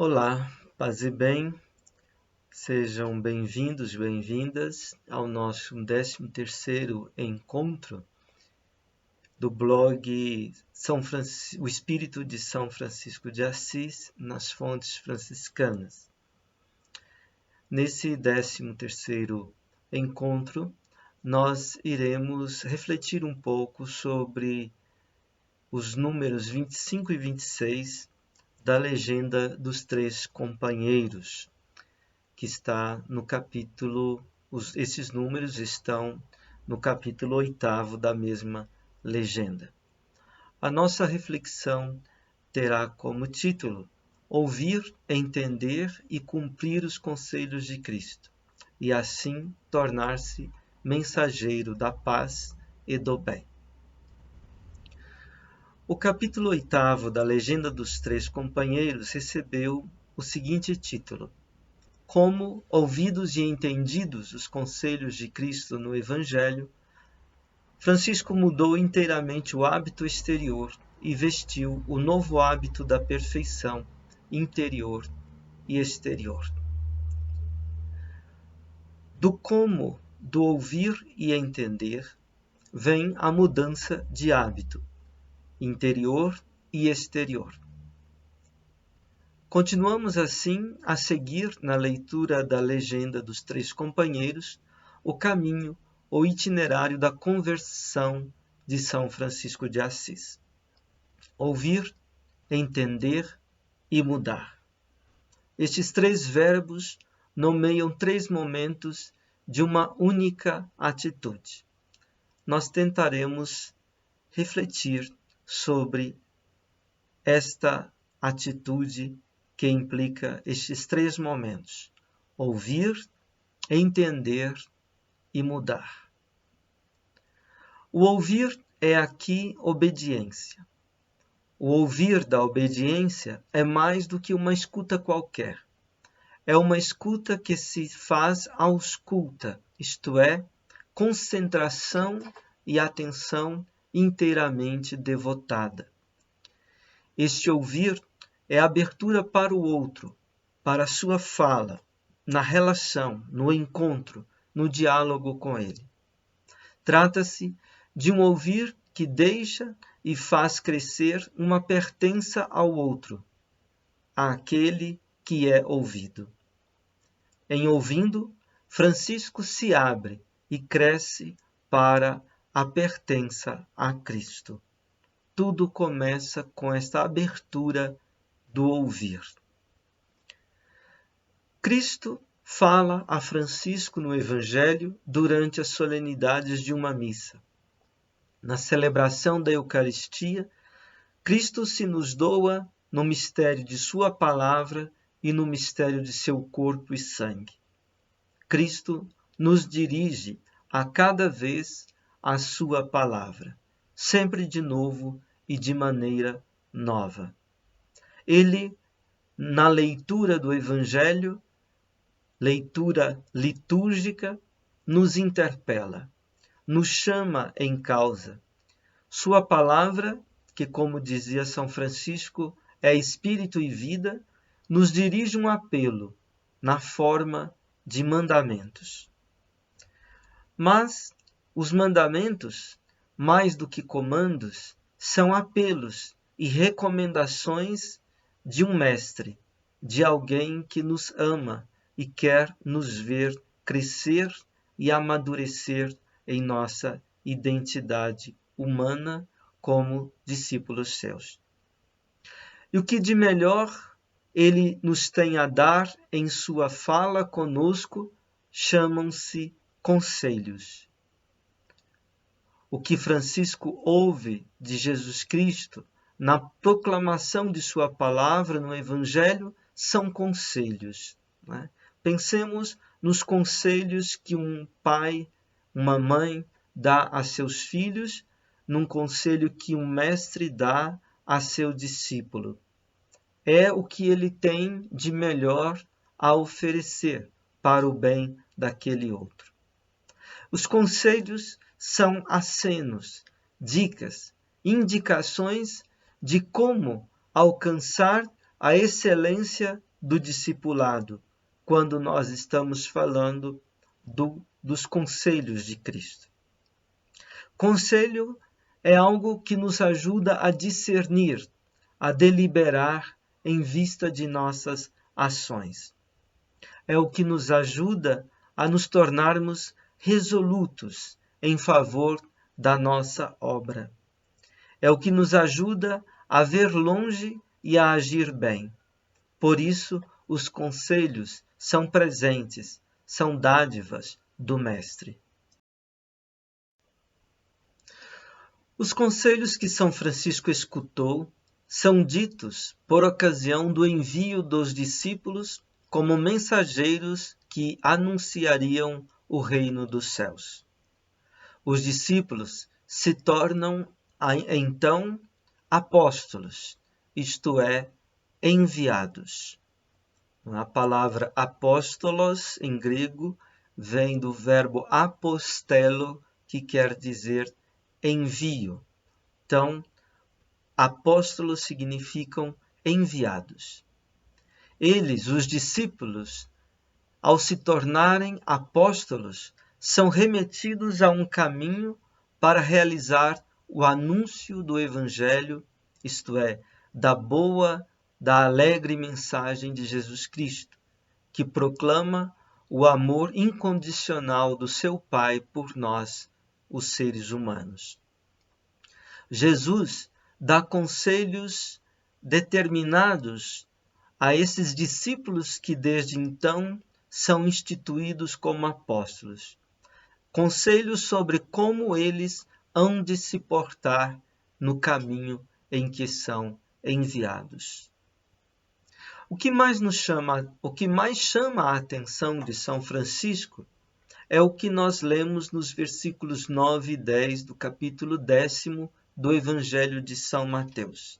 Olá, paz e bem, sejam bem-vindos, bem-vindas ao nosso 13º encontro do blog O Espírito de São Francisco de Assis nas Fontes Franciscanas. Nesse 13º encontro, nós iremos refletir um pouco sobre os números 25 e 26 da Legenda dos Três Companheiros, que está no capítulo, esses números estão no capítulo 8º da mesma legenda. A nossa reflexão terá como título Ouvir, entender e cumprir os conselhos de Cristo, e assim tornar-se mensageiro da paz e do bem. O capítulo 8º da Legenda dos Três Companheiros recebeu o seguinte título: Como, ouvidos e entendidos os conselhos de Cristo no Evangelho, Francisco mudou inteiramente o hábito exterior e vestiu o novo hábito da perfeição interior e exterior. Do como, do ouvir e entender, vem a mudança de hábito interior e exterior. Continuamos assim a seguir na leitura da Legenda dos Três Companheiros o caminho ou itinerário da conversão de São Francisco de Assis. Ouvir, entender e mudar. Estes três verbos nomeiam três momentos de uma única atitude. Nós tentaremos refletir sobre esta atitude que implica estes três momentos: ouvir, entender e mudar. O ouvir é aqui obediência. O ouvir da obediência é mais do que uma escuta qualquer. É uma escuta que se faz ausculta, isto é, concentração e atenção inteiramente devotada. Este ouvir é abertura para o outro, para a sua fala, na relação, no encontro, no diálogo com ele. Trata-se de um ouvir que deixa e faz crescer uma pertença ao outro, àquele que é ouvido. Em ouvindo, Francisco se abre e cresce para a pertença a Cristo. Tudo começa com esta abertura do ouvir. Cristo fala a Francisco no Evangelho durante as solenidades de uma missa. Na celebração da Eucaristia, Cristo se nos doa no mistério de sua palavra e no mistério de seu corpo e sangue. Cristo nos dirige a cada vez a sua palavra, sempre de novo e de maneira nova. Ele, na leitura do Evangelho, leitura litúrgica, nos interpela, nos chama em causa. Sua palavra, que, como dizia São Francisco, é espírito e vida, nos dirige um apelo na forma de mandamentos. Mas os mandamentos, mais do que comandos, são apelos e recomendações de um mestre, de alguém que nos ama e quer nos ver crescer e amadurecer em nossa identidade humana como discípulos seus. E o que de melhor ele nos tem a dar em sua fala conosco chamam-se conselhos. O que Francisco ouve de Jesus Cristo na proclamação de sua palavra no Evangelho são conselhos. Né? Pensemos nos conselhos que um pai, uma mãe dá a seus filhos, num conselho que um mestre dá a seu discípulo. É o que ele tem de melhor a oferecer para o bem daquele outro. Os conselhos são acenos, dicas, indicações de como alcançar a excelência do discipulado, quando nós estamos falando dos conselhos de Cristo. Conselho é algo que nos ajuda a discernir, a deliberar em vista de nossas ações. É o que nos ajuda a nos tornarmos resolutos em favor da nossa obra. É o que nos ajuda a ver longe e a agir bem. Por isso, os conselhos são presentes, são dádivas do Mestre. Os conselhos que São Francisco escutou são ditos por ocasião do envio dos discípulos como mensageiros que anunciariam o reino dos céus. Os discípulos se tornam, então, apóstolos, isto é, enviados. A palavra apóstolos, em grego, vem do verbo apostelo, que quer dizer envio. Então, apóstolos significam enviados. Eles, os discípulos, ao se tornarem apóstolos, são remetidos a um caminho para realizar o anúncio do Evangelho, isto é, da alegre mensagem de Jesus Cristo, que proclama o amor incondicional do seu Pai por nós, os seres humanos. Jesus dá conselhos determinados a esses discípulos que desde então são instituídos como apóstolos. Conselhos sobre como eles hão de se portar no caminho em que são enviados. O que mais chama a atenção de São Francisco é o que nós lemos nos versículos 9 e 10 do capítulo 10º do Evangelho de São Mateus.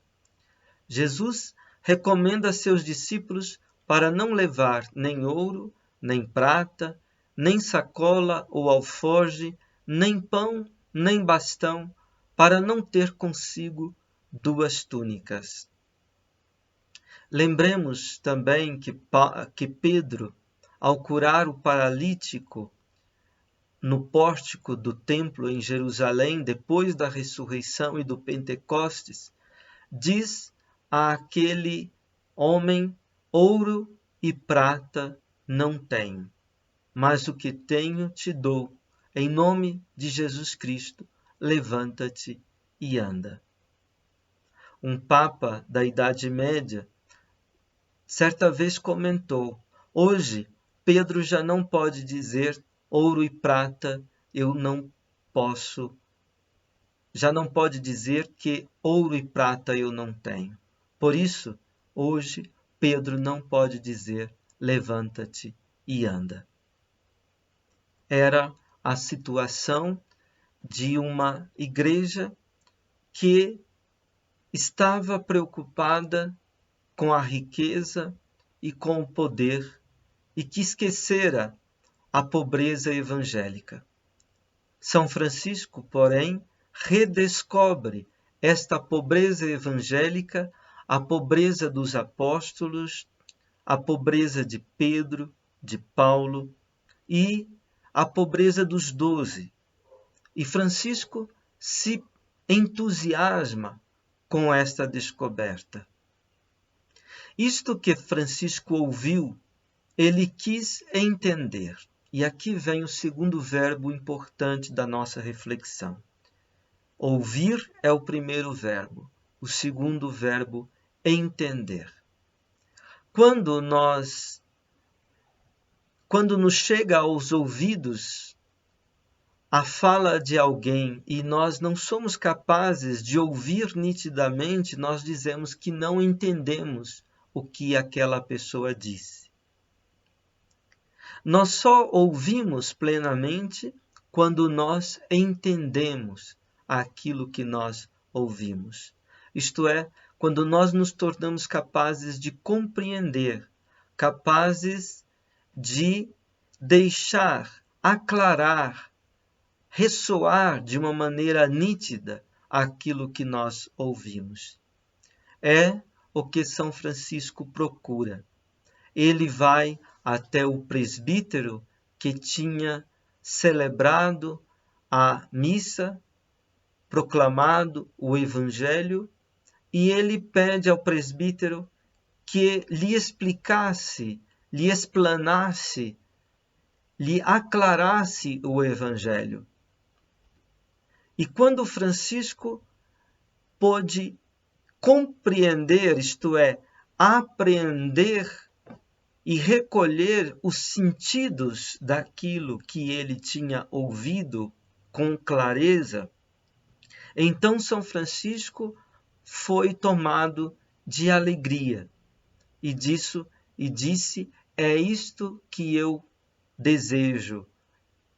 Jesus recomenda a seus discípulos para não levar nem ouro, nem prata, nem sacola ou alforge, nem pão, nem bastão, para não ter consigo 2 túnicas. Lembremos também que Pedro, ao curar o paralítico no pórtico do templo em Jerusalém, depois da ressurreição e do Pentecostes, diz a aquele homem: ouro e prata não tenho, mas o que tenho te dou. Em nome de Jesus Cristo, levanta-te e anda. Um papa da Idade Média certa vez comentou: hoje Pedro já não pode dizer ouro e prata eu não posso, já não pode dizer que ouro e prata eu não tenho. Por isso, hoje Pedro não pode dizer levanta-te e anda. Era a situação de uma igreja que estava preocupada com a riqueza e com o poder e que esquecera a pobreza evangélica. São Francisco, porém, redescobre esta pobreza evangélica, a pobreza dos apóstolos, a pobreza de Pedro, de Paulo e a pobreza dos 12. E Francisco se entusiasma com esta descoberta. Isto que Francisco ouviu, ele quis entender. E aqui vem o segundo verbo importante da nossa reflexão. Ouvir é o primeiro verbo, o segundo verbo, entender. Quando nos chega aos ouvidos a fala de alguém e nós não somos capazes de ouvir nitidamente, nós dizemos que não entendemos o que aquela pessoa disse. Nós só ouvimos plenamente quando nós entendemos aquilo que nós ouvimos. Isto é, quando nós nos tornamos capazes de compreender, capazes de deixar, aclarar, ressoar de uma maneira nítida aquilo que nós ouvimos. É o que São Francisco procura. ele vai até o presbítero que tinha celebrado a missa, proclamado o evangelho, e ele pede ao presbítero que lhe explicasse, lhe explanasse, lhe aclarasse o evangelho. E quando Francisco pôde compreender, isto é, apreender e recolher os sentidos daquilo que ele tinha ouvido com clareza, então São Francisco foi tomado de alegria e disse: é isto que eu desejo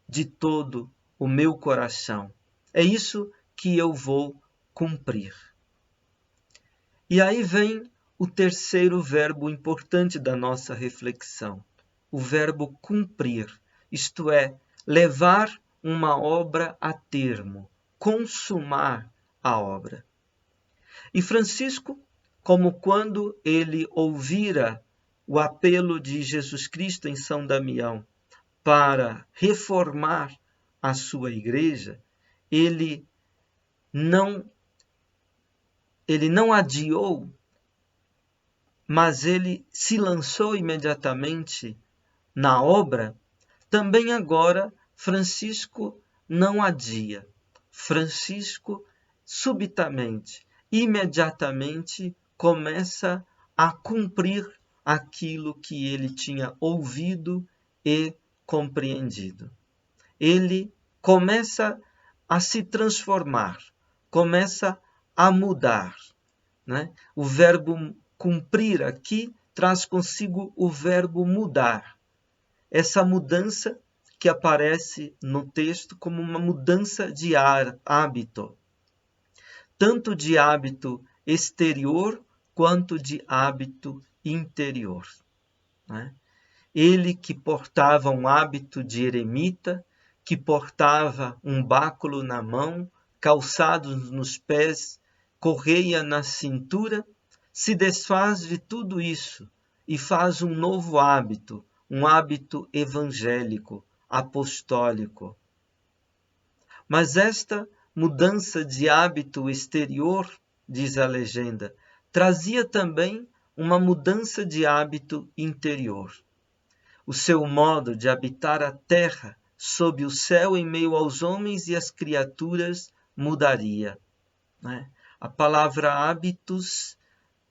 de todo o meu coração. É isso que eu vou cumprir. E aí vem o terceiro verbo importante da nossa reflexão, o verbo cumprir, isto é, levar uma obra a termo, consumar a obra. E Francisco, como quando ele ouvira o apelo de Jesus Cristo em São Damião para reformar a sua igreja, ele não adiou, mas ele se lançou imediatamente na obra. Também agora Francisco não adia. Francisco subitamente, imediatamente começa a cumprir aquilo que ele tinha ouvido e compreendido. Ele começa a se transformar, começa a mudar, né? O verbo cumprir aqui traz consigo o verbo mudar. Essa mudança que aparece no texto como uma mudança de hábito, tanto de hábito exterior quanto de hábito interior, né? Ele que portava um hábito de eremita, que portava um báculo na mão, calçados nos pés, correia na cintura, se desfaz de tudo isso e faz um novo hábito, um hábito evangélico, apostólico. Mas esta mudança de hábito exterior, diz a legenda, trazia também uma mudança de hábito interior. O seu modo de habitar a terra, sob o céu em meio aos homens e às criaturas, mudaria, né? A palavra hábitos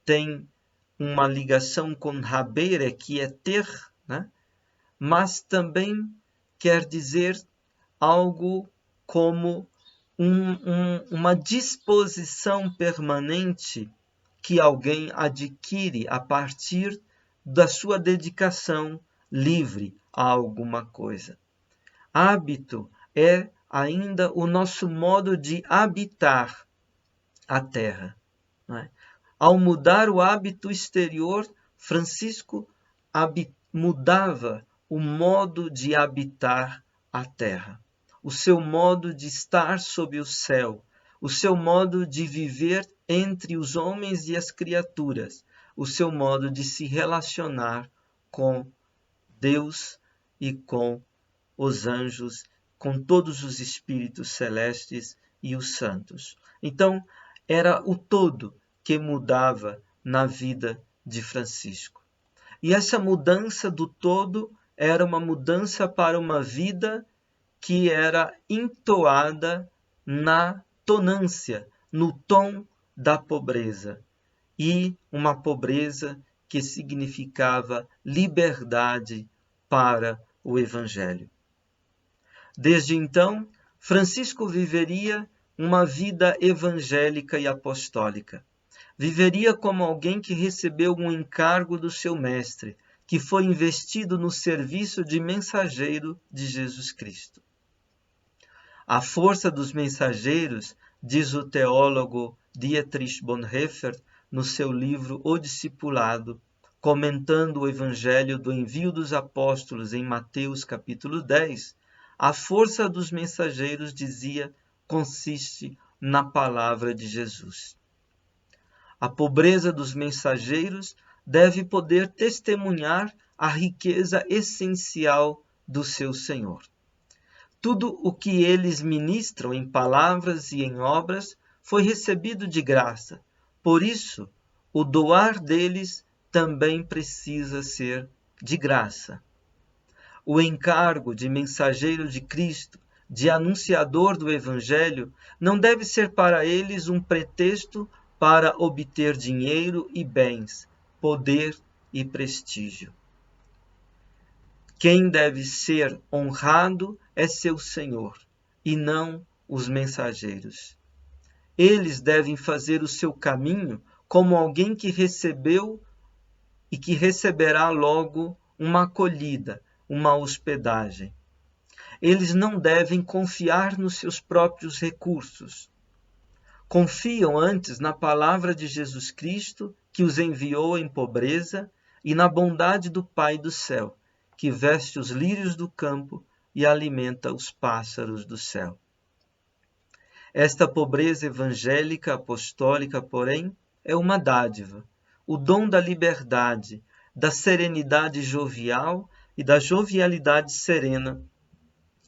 tem uma ligação com habere, que é ter, né? Mas também quer dizer algo como uma disposição permanente que alguém adquire a partir da sua dedicação livre a alguma coisa. Hábito é ainda o nosso modo de habitar a terra, não é? Ao mudar o hábito exterior, Francisco mudava o modo de habitar a terra, o seu modo de estar sob o céu, o seu modo de viver entre os homens e as criaturas, o seu modo de se relacionar com Deus e com os anjos, com todos os espíritos celestes e os santos. Então, era o todo que mudava na vida de Francisco. E essa mudança do todo era uma mudança para uma vida que era entoada na tonância, no tom da pobreza. E uma pobreza que significava liberdade para o Evangelho. Desde então, Francisco viveria uma vida evangélica e apostólica. Viveria como alguém que recebeu um encargo do seu mestre, que foi investido no serviço de mensageiro de Jesus Cristo. A força dos mensageiros, diz o teólogo Dietrich Bonhoeffer no seu livro O Discipulado, comentando o evangelho do envio dos apóstolos em Mateus capítulo 10, a força dos mensageiros, dizia, consiste na palavra de Jesus. A pobreza dos mensageiros deve poder testemunhar a riqueza essencial do seu Senhor. Tudo o que eles ministram em palavras e em obras foi recebido de graça. Por isso, o doar deles também precisa ser de graça. O encargo de mensageiro de Cristo, de anunciador do Evangelho, não deve ser para eles um pretexto para obter dinheiro e bens, poder e prestígio. Quem deve ser honrado é seu Senhor, e não os mensageiros. Eles devem fazer o seu caminho como alguém que recebeu e que receberá logo uma acolhida, uma hospedagem. Eles não devem confiar nos seus próprios recursos. Confiam antes na palavra de Jesus Cristo, que os enviou em pobreza, e na bondade do Pai do céu, que veste os lírios do campo e alimenta os pássaros do céu. Esta pobreza evangélica apostólica, porém, é uma dádiva, o dom da liberdade, da serenidade jovial e da jovialidade serena,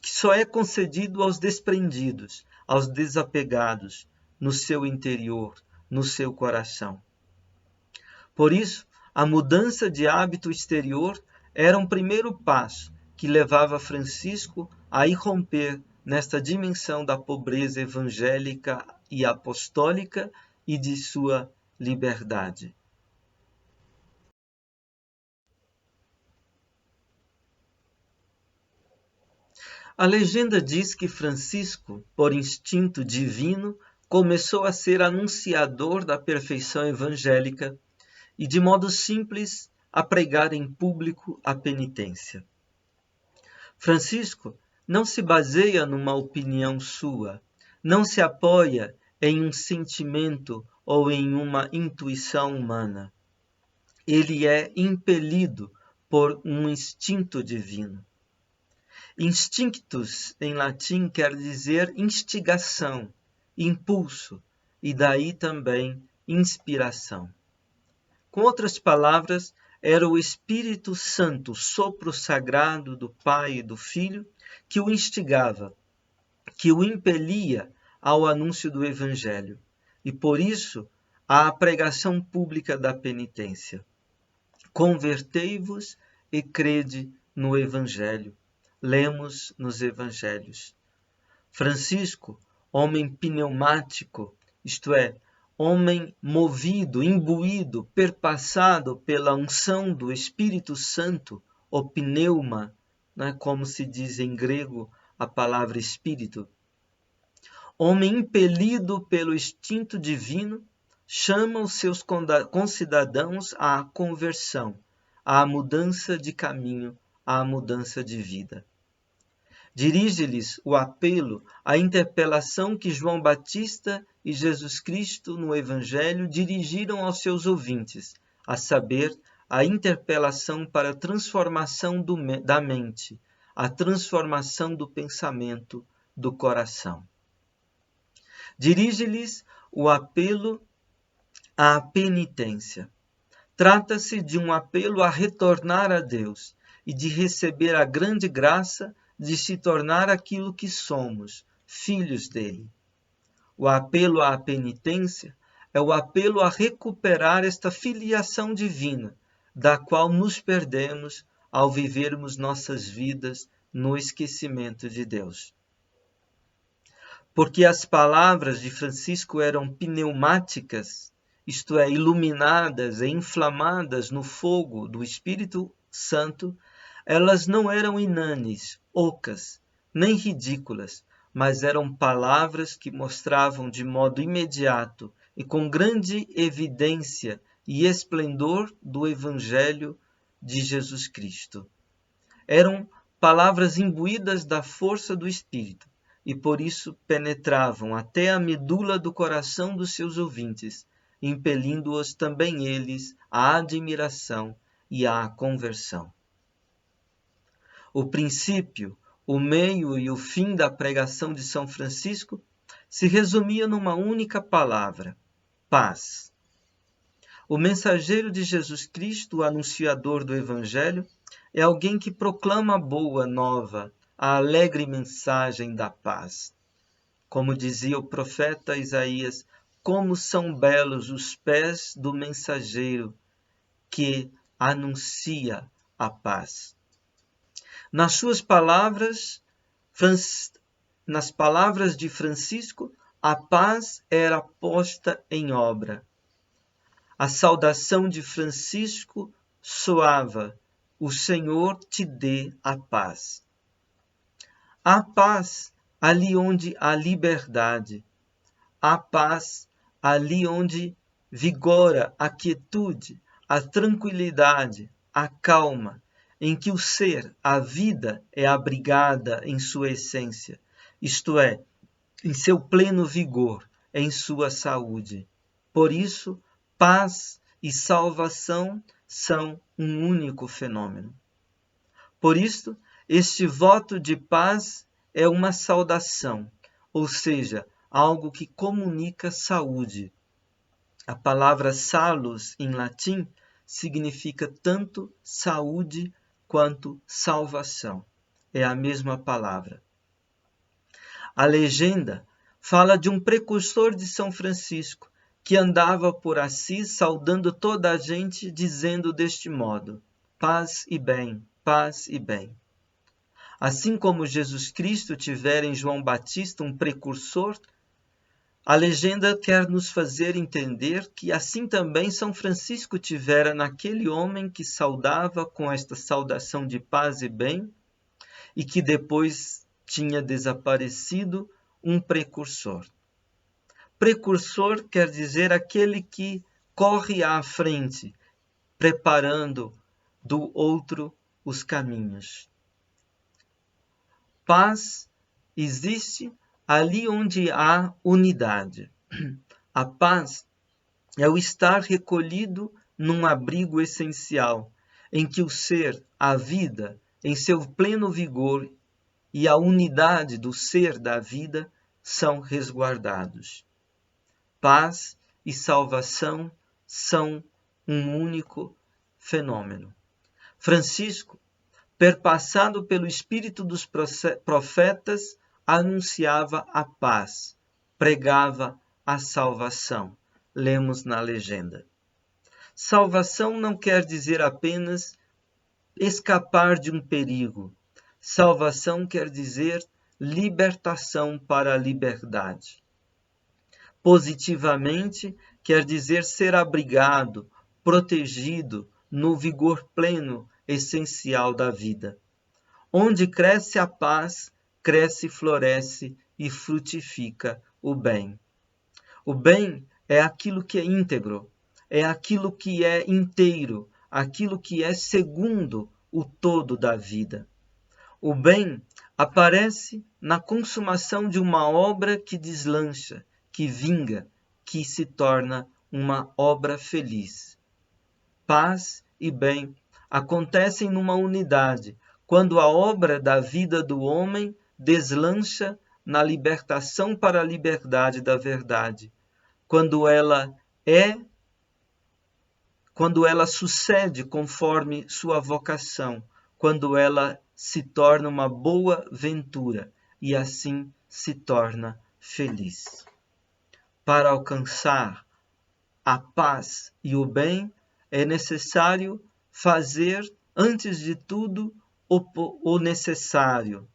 que só é concedido aos desprendidos, aos desapegados, no seu interior, no seu coração. Por isso, a mudança de hábito exterior era um primeiro passo que levava Francisco a irromper nesta dimensão da pobreza evangélica e apostólica e de sua liberdade. A legenda diz que Francisco, por instinto divino, começou a ser anunciador da perfeição evangélica e, de modo simples, a pregar em público a penitência. Francisco não se baseia numa opinião sua, não se apoia em um sentimento ou em uma intuição humana. Ele é impelido por um instinto divino. Instinctus, em latim, quer dizer instigação, impulso, e daí também inspiração. Com outras palavras, era o Espírito Santo, sopro sagrado do Pai e do Filho, que o instigava, que o impelia ao anúncio do Evangelho, e por isso à pregação pública da penitência. Convertei-vos e crede no Evangelho. Lemos nos Evangelhos. Francisco, homem pneumático, isto é, homem movido, imbuído, perpassado pela unção do Espírito Santo, o pneuma, né, como se diz em grego a palavra espírito. Homem impelido pelo instinto divino, chama os seus concidadãos à conversão, à mudança de caminho, à mudança de vida. Dirige-lhes o apelo, a interpelação que João Batista e Jesus Cristo no Evangelho dirigiram aos seus ouvintes, a saber, a interpelação para a transformação da mente, a transformação do pensamento, do coração. Dirige-lhes o apelo à penitência. Trata-se de um apelo a retornar a Deus e de receber a grande graça de se tornar aquilo que somos, filhos dele. O apelo à penitência é o apelo a recuperar esta filiação divina, da qual nos perdemos ao vivermos nossas vidas no esquecimento de Deus. Porque as palavras de Francisco eram pneumáticas, isto é, iluminadas e inflamadas no fogo do Espírito Santo, elas não eram inanes, ocas, nem ridículas, mas eram palavras que mostravam de modo imediato e com grande evidência e esplendor do Evangelho de Jesus Cristo. Eram palavras imbuídas da força do Espírito e por isso penetravam até a medula do coração dos seus ouvintes, impelindo-os também eles à admiração e à conversão. O princípio, o meio e o fim da pregação de São Francisco se resumia numa única palavra: paz. O mensageiro de Jesus Cristo, o anunciador do Evangelho, é alguém que proclama a boa nova, a alegre mensagem da paz. Como dizia o profeta Isaías, como são belos os pés do mensageiro que anuncia a paz. Nas suas palavras, nas palavras de Francisco, a paz era posta em obra. A saudação de Francisco soava: o Senhor te dê a paz. Há paz ali onde há liberdade. Há paz ali onde vigora a quietude, a tranquilidade, a calma, em que o ser, a vida, é abrigada em sua essência, isto é, em seu pleno vigor, em sua saúde. Por isso, paz e salvação são um único fenômeno. Por isso, este voto de paz é uma saudação, ou seja, algo que comunica saúde. A palavra salus, em latim, significa tanto saúde quanto salvação. É a mesma palavra. A legenda fala de um precursor de São Francisco, que andava por Assis saudando toda a gente, dizendo deste modo: paz e bem, paz e bem. Assim como Jesus Cristo tivera em João Batista um precursor, a legenda quer nos fazer entender que assim também São Francisco tivera naquele homem que saudava com esta saudação de paz e bem, e que depois tinha desaparecido, um precursor. Precursor quer dizer aquele que corre à frente, preparando do outro os caminhos. Paz existe ali onde há unidade. A paz é o estar recolhido num abrigo essencial, em que o ser, a vida, em seu pleno vigor e a unidade do ser da vida são resguardados. Paz e salvação são um único fenômeno. Francisco, perpassado pelo espírito dos profetas, anunciava a paz, pregava a salvação. Lemos na legenda. Salvação não quer dizer apenas escapar de um perigo. Salvação quer dizer libertação para a liberdade. Positivamente, quer dizer ser abrigado, protegido no vigor pleno, essencial da vida. Onde cresce a paz, cresce, floresce e frutifica o bem. O bem é aquilo que é íntegro, é aquilo que é inteiro, aquilo que é segundo o todo da vida. O bem aparece na consumação de uma obra que deslancha, que vinga, que se torna uma obra feliz. Paz e bem acontecem numa unidade, quando a obra da vida do homem deslancha na libertação para a liberdade da verdade, quando ela sucede conforme sua vocação, quando ela se torna uma boa ventura e assim se torna feliz. Para alcançar a paz e o bem, é necessário fazer, antes de tudo, o necessário.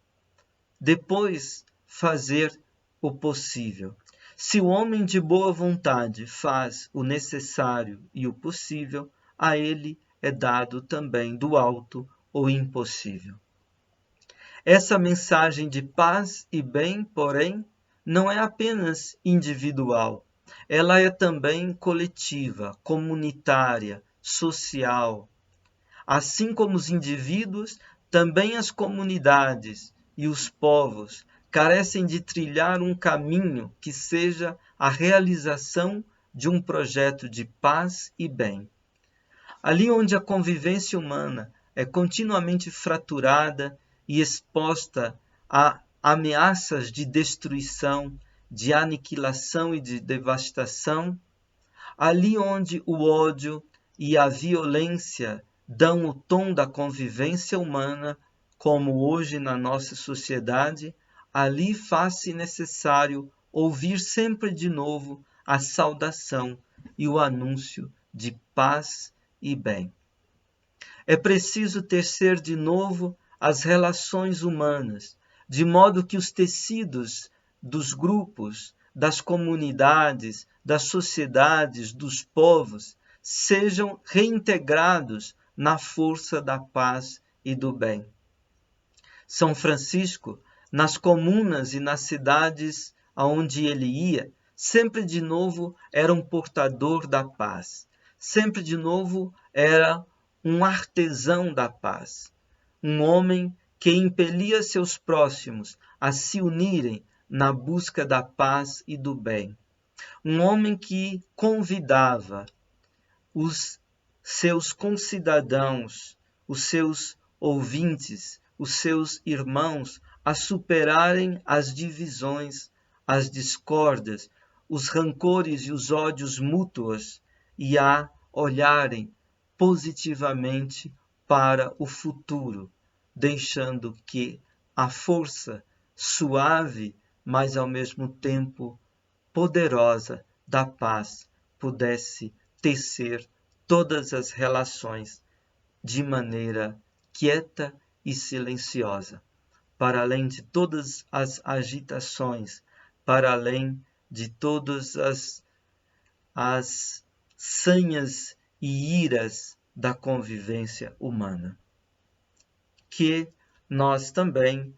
Depois, fazer o possível. Se o homem de boa vontade faz o necessário e o possível, a ele é dado também do alto o impossível. Essa mensagem de paz e bem, porém, não é apenas individual. Ela é também coletiva, comunitária, social. Assim como os indivíduos, também as comunidades e os povos carecem de trilhar um caminho que seja a realização de um projeto de paz e bem. Ali onde a convivência humana é continuamente fraturada e exposta a ameaças de destruição, de aniquilação e de devastação, ali onde o ódio e a violência dão o tom da convivência humana, como hoje na nossa sociedade, ali faz-se necessário ouvir sempre de novo a saudação e o anúncio de paz e bem. É preciso tecer de novo as relações humanas, de modo que os tecidos dos grupos, das comunidades, das sociedades, dos povos, sejam reintegrados na força da paz e do bem. São Francisco, nas comunas e nas cidades aonde ele ia, sempre de novo era um portador da paz, sempre de novo era um artesão da paz, um homem que impelia seus próximos a se unirem na busca da paz e do bem. Um homem que convidava os seus concidadãos, os seus ouvintes, os seus irmãos a superarem as divisões, as discórdias, os rancores e os ódios mútuos e a olharem positivamente para o futuro, deixando que a força suave, mas ao mesmo tempo poderosa da paz pudesse tecer todas as relações de maneira quieta e silenciosa, para além de todas as agitações, para além de todas as sanhas e iras da convivência humana. Que nós também,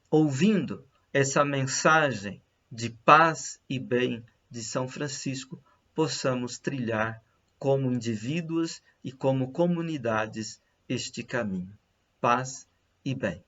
ouvindo essa mensagem de paz e bem de São Francisco, possamos trilhar como indivíduos e como comunidades este caminho. Paz e bem.